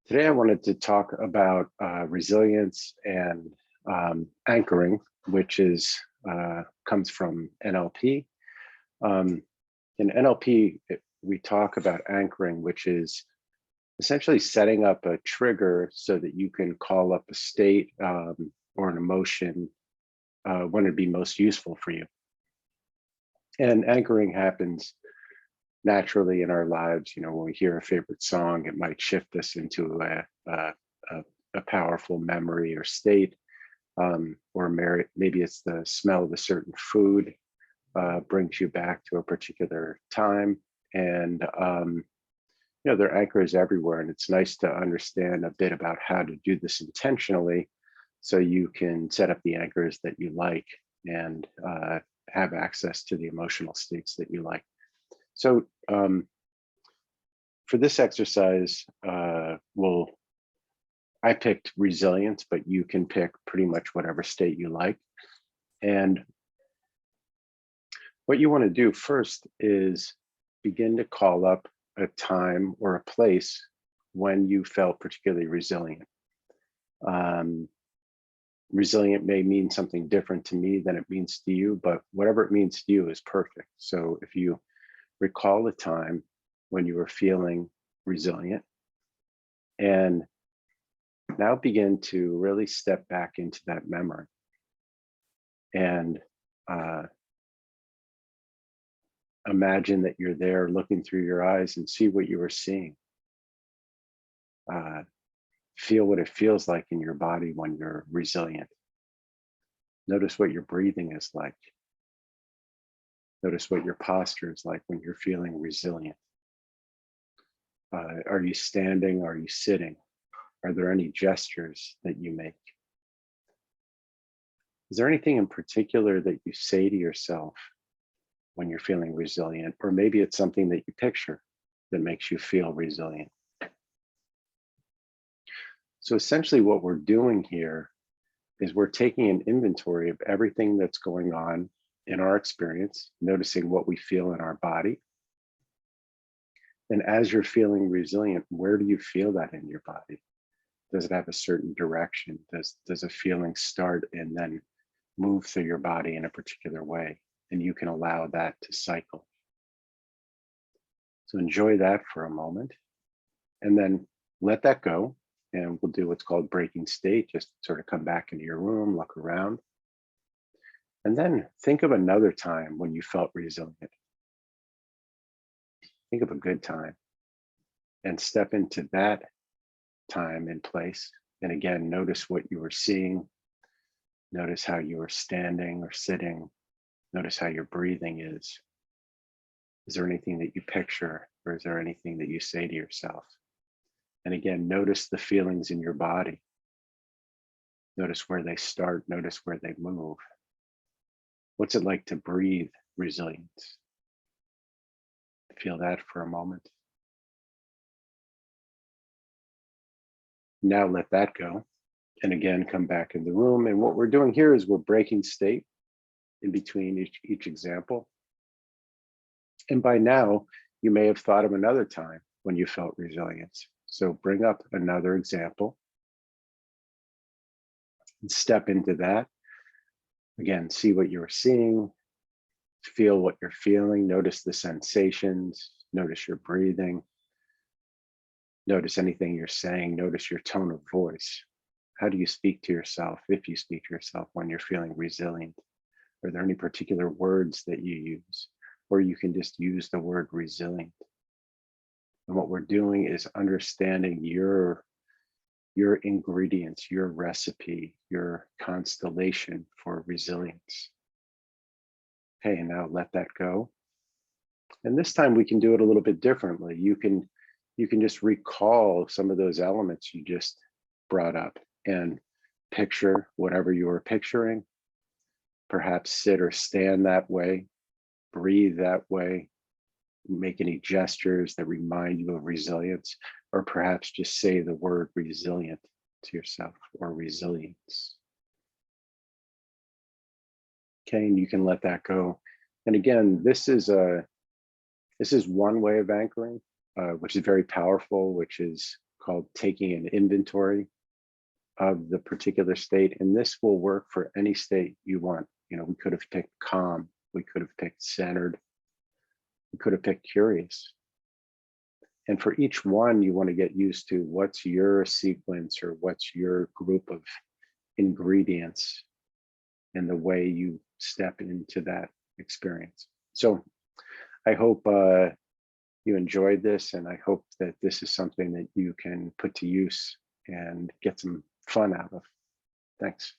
Today, I wanted to talk about resilience and anchoring, which is comes from NLP. Um, in NLP, we talk about anchoring, which is essentially setting up a trigger so that you can call up a state or an emotion when it'd be most useful for you. And anchoring happens naturally in our lives. You know, when we hear a favorite song, it might shift us into a powerful memory or state, or maybe it's the smell of a certain food brings you back to a particular time. And there are anchors everywhere, and it's nice to understand a bit about how to do this intentionally, so you can set up the anchors that you like and have access to the emotional states that you like. So for this exercise, I picked resilience, but you can pick pretty much whatever state you like. And what you want to do first is begin to call up a time or a place when you felt particularly resilient. Resilient may mean something different to me than it means to you, but whatever it means to you is perfect. So if you recall a time when you were feeling resilient, and now begin to really step back into that memory and imagine that you're there looking through your eyes and see what you were seeing. Feel what it feels like in your body when you're resilient. Notice what your breathing is like. Notice what your posture is like when you're feeling resilient. Are you standing? Are you sitting? Are there any gestures that you make? Is there anything in particular that you say to yourself when you're feeling resilient? Or maybe it's something that you picture that makes you feel resilient. So essentially what we're doing here is we're taking an inventory of everything that's going on in our experience, noticing what we feel in our body. And as you're feeling resilient, where do you feel that in your body? Does it have a certain direction? Does a feeling start and then move through your body in a particular way? And you can allow that to cycle. So enjoy that for a moment, and then let that go. And we'll do what's called breaking state. Just sort of come back into your room, look around, and then think of another time when you felt resilient. Think of a good time and step into that time and place. And again, notice what you were seeing. Notice how you were standing or sitting. Notice how your breathing is. Is there anything that you picture, or is there anything that you say to yourself? And again, notice the feelings in your body. Notice where they start. Notice where they move. What's it like to breathe resilience? Feel that for a moment. Now let that go. And again, come back in the room. And what we're doing here is we're breaking state in between each example. And by now, you may have thought of another time when you felt resilience. So bring up another example and step into that. Again, see what you're seeing, feel what you're feeling, notice the sensations, notice your breathing, notice anything you're saying, notice your tone of voice. How do you speak to yourself, if you speak to yourself, when you're feeling resilient? Are there any particular words that you use? Or you can just use the word resilient. And what we're doing is understanding your ingredients, your recipe, your constellation for resilience. Okay, and now let that go. And this time we can do it a little bit differently. You can just recall some of those elements you just brought up and picture whatever you were picturing. Perhaps sit or stand that way, breathe that way, make any gestures that remind you of resilience, or perhaps just say the word resilient to yourself, or resilience. Okay, and you can let that go. And again, this is one way of anchoring, which is very powerful, which is called taking an inventory of the particular state. And this will work for any state you want. You know, we could have picked calm, we could have picked centered, we could have picked curious. And for each one, you want to get used to what's your sequence or what's your group of ingredients and the way you step into that experience. So I hope you enjoyed this, and I hope that this is something that you can put to use and get some fun out of. Thanks.